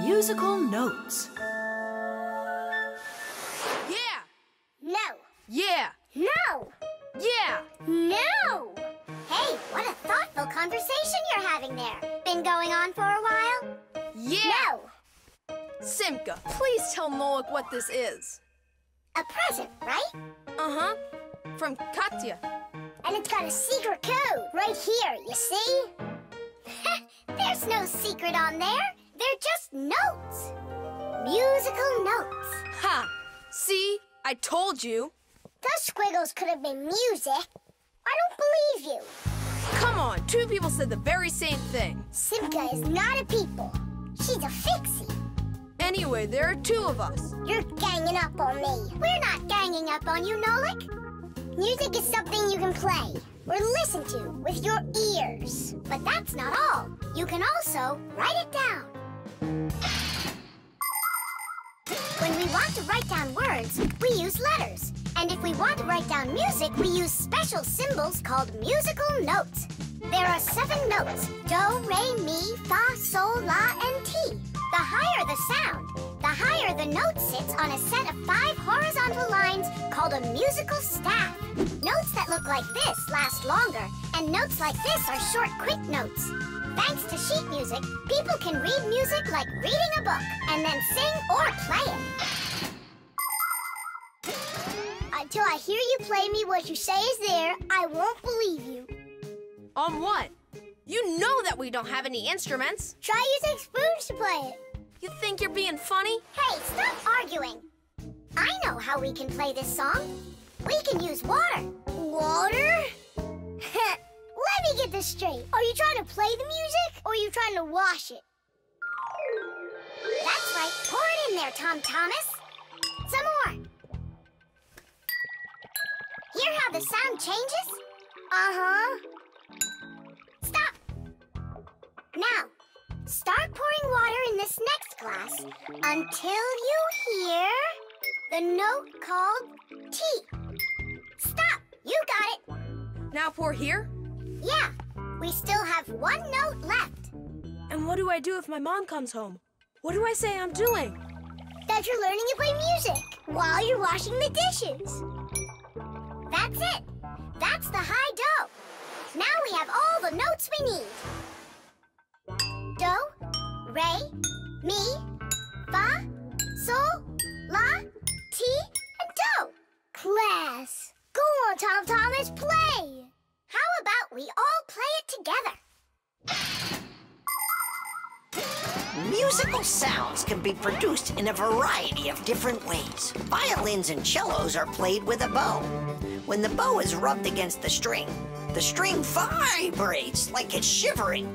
Musical notes. Yeah! No. Yeah! No. Yeah! No. Hey, what a thoughtful conversation you're having there. Been going on for a while? Yeah! No. Simka, please tell Nolik what this is. A present, right? Uh-huh. From Katya. And it's got a secret code right here, you see? There's no secret on there. They're just notes. Musical notes. Ha! See? I told you. Those squiggles could have been music. I don't believe you. Come on, two people said the very same thing. Simka is not a people. She's a fixie. Anyway, there are two of us. You're ganging up on me. We're not ganging up on you, Nolik. Music is something you can play or listen to with your ears. But that's not all. You can also write it down. When we want to write down words, we use letters. And if we want to write down music, we use special symbols called musical notes. There are 7 notes: do, re, mi, fa, sol, la, and ti. The higher the sound, the higher the note sits on a set of 5 horizontal lines called a musical staff. Notes that look like this last longer, and notes like this are short, quick notes. Thanks to sheet music, people can read music like reading a book, and then sing or play it. Until I hear you play me what you say is there, I won't believe you. On what? You know that we don't have any instruments. Try using spoons to play it. You think you're being funny? Hey, stop arguing. I know how we can play this song. We can use water. Water? Let me get this straight. Are you trying to play the music, or are you trying to wash it? That's right. Pour it in there, Tom Thomas. Some more. Hear how the sound changes? Uh-huh. Stop. Now, start pouring water in this next glass until you hear the note called T. Stop. You got it. Now pour here? Yeah. We still have 1 note left. And what do I do if my mom comes home? What do I say I'm doing? That you're learning to play music while you're washing the dishes. That's it. That's the high do. Now we have all the notes we need. Do, re, mi, fa, sol, la, ti, and do. Class, go on, Tom Thomas, play. How about we all play it together? Musical sounds can be produced in a variety of different ways. Violins and cellos are played with a bow. When the bow is rubbed against the string vibrates like it's shivering,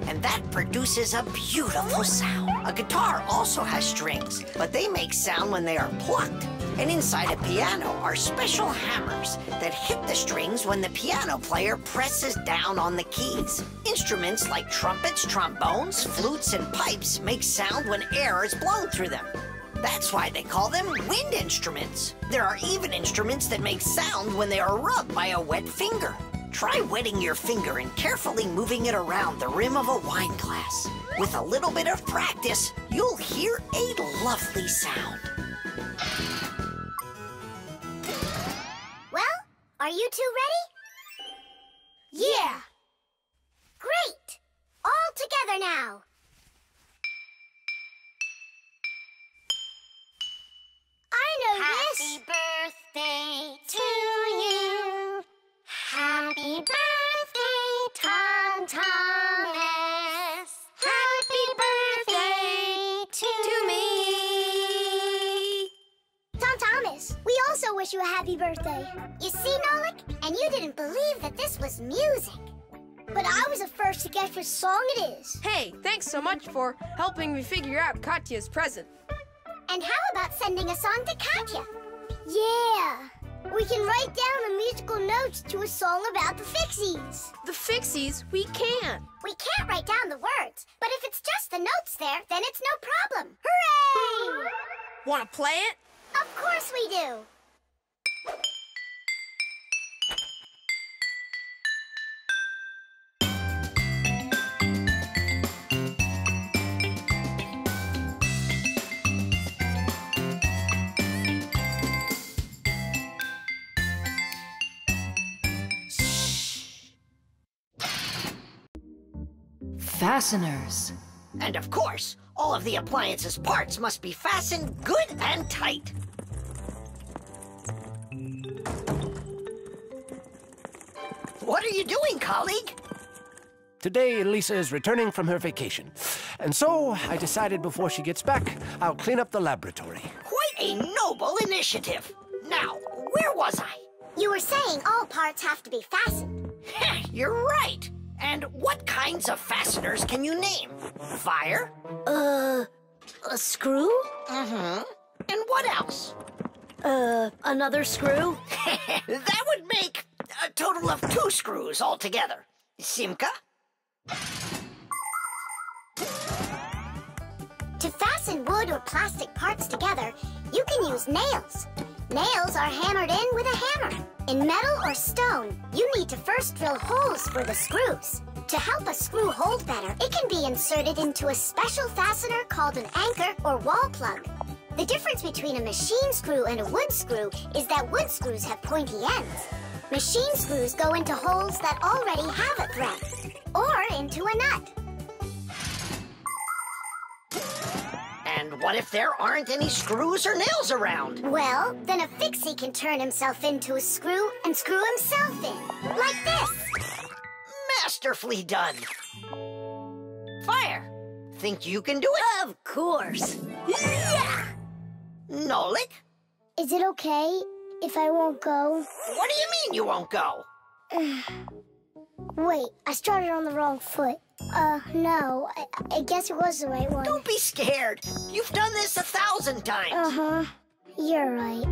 and that produces a beautiful sound. A guitar also has strings, but they make sound when they are plucked. And inside a piano are special hammers that hit the strings when the piano player presses down on the keys. Instruments like trumpets, trombones, flutes, and pipes make sound when air is blown through them. That's why they call them wind instruments. There are even instruments that make sound when they are rubbed by a wet finger. Try wetting your finger and carefully moving it around the rim of a wine glass. With a little bit of practice, you'll hear a lovely sound. Well, are you two ready? Yeah! Great! All together now. I know this. Happy birthday to you. Happy birthday, Tom Thomas. Happy birthday to me. Tom Thomas, we also wish you a happy birthday. You see, Nolik? And you didn't believe that this was music. But I was the first to guess which song it is. Hey, thanks so much for helping me figure out Katya's present. And how about sending a song to Katya? Yeah! We can write down the musical notes to a song about the Fixies. The Fixies? We can't. We can't write down the words, but if it's just the notes there, then it's no problem. Hooray! Want to play it? Of course we do. Fasteners. And of course, all of the appliance's parts must be fastened good and tight. What are you doing, colleague? Today, Lisa is returning from her vacation. And so, I decided before she gets back, I'll clean up the laboratory. Quite a noble initiative. Now, where was I? You were saying all parts have to be fastened. You're right. And what kinds of fasteners can you name? Fire? A screw? Mm-hmm. And what else? Another screw? That would make a total of 2 screws altogether. Simka? To fasten wood or plastic parts together, you can use nails. Nails are hammered in with a hammer. In metal or stone, you need to first drill holes for the screws. To help a screw hold better, it can be inserted into a special fastener called an anchor or wall plug. The difference between a machine screw and a wood screw is that wood screws have pointy ends. Machine screws go into holes that already have a thread, or into a nut. And what if there aren't any screws or nails around? Well, then a fixie can turn himself into a screw and screw himself in, like this. Masterfully done. Fire, think you can do it? Of course. Yeah! Nolik, Is it okay if I won't go? what do you mean you won't go? Wait, I started on the wrong foot. No, I guess it was the right one. Don't be scared. You've done this 1,000 times. Uh-huh. You're right.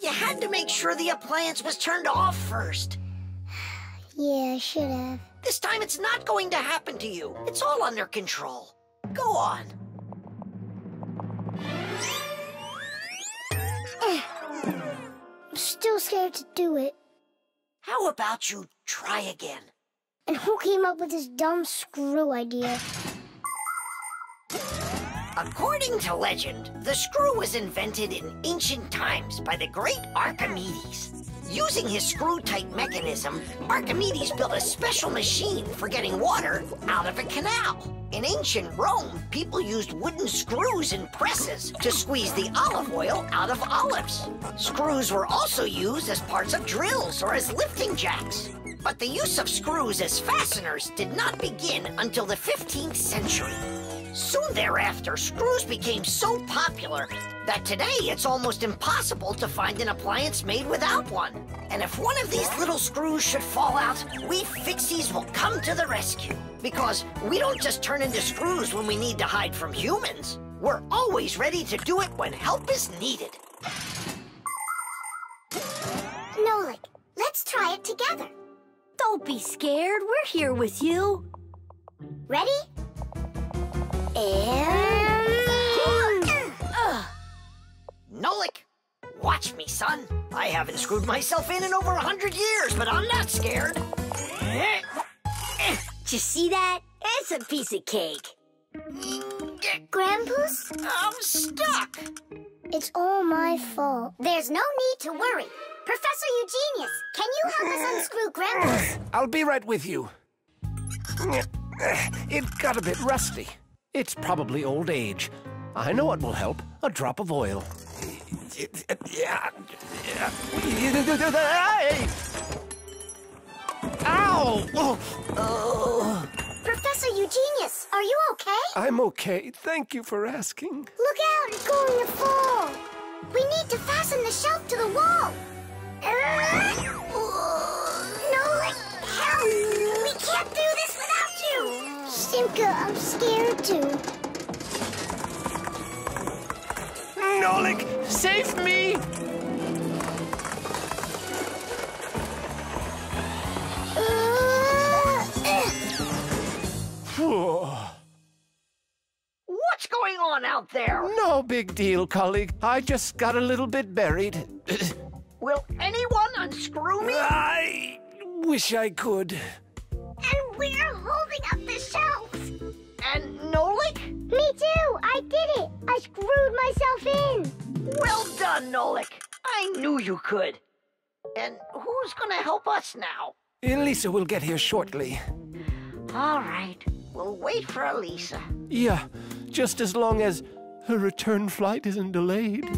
You had to make sure the appliance was turned off first. Yeah, I should have. This time it's not going to happen to you. It's all under control. Go on. I'm still scared to do it. How about you try again? And who came up with this dumb screw idea? According to legend, the screw was invented in ancient times by the great Archimedes. Using his screw-tight mechanism, Archimedes built a special machine for getting water out of a canal. In ancient Rome, people used wooden screws in presses to squeeze the olive oil out of olives. Screws were also used as parts of drills or as lifting jacks. But the use of screws as fasteners did not begin until the 15th century. Soon thereafter, screws became so popular that today it's almost impossible to find an appliance made without one. And if one of these little screws should fall out, we fixies will come to the rescue. Because we don't just turn into screws when we need to hide from humans. We're always ready to do it when help is needed. Nolik, let's try it together. Don't be scared. We're here with you. Ready? And... Nolik, watch me, son. I haven't screwed myself in over 100 years, but I'm not scared. Did you see that? It's a piece of cake. Grandpa's? I'm stuck. It's all my fault. There's no need to worry. Professor Eugenius, can you help us unscrew Grandpa's? I'll be right with you. It got a bit rusty. It's probably old age. I know what will help. A drop of oil. Ow! Oh. Professor Eugenius, are you okay? I'm okay. Thank you for asking. Look out, it's going to fall. We need to fasten the shelf to the wall. Nolik, help! We can't do this without you. Simka, I'm scared too. Nolik, save me! What's going on out there? No big deal, colleague. I just got a little bit buried. Will anyone unscrew me? I wish I could. And we're holding up the shelf. And Nolik? Me too! I did it! I screwed myself in! Well done, Nolik. I knew you could. And who's gonna help us now? Elisa will get here shortly. All right, we'll wait for Elisa. Yeah, just as long as her return flight isn't delayed.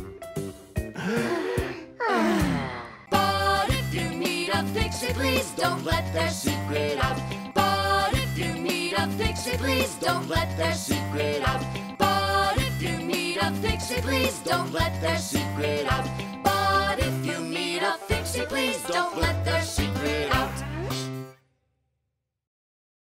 But if you need a fix-it, please don't let their secret out. But if you need a fix-it, please don't let their secret out. But if you need a fix-it, please don't let their secret out. But if you need a fix-it, please don't let their secret out.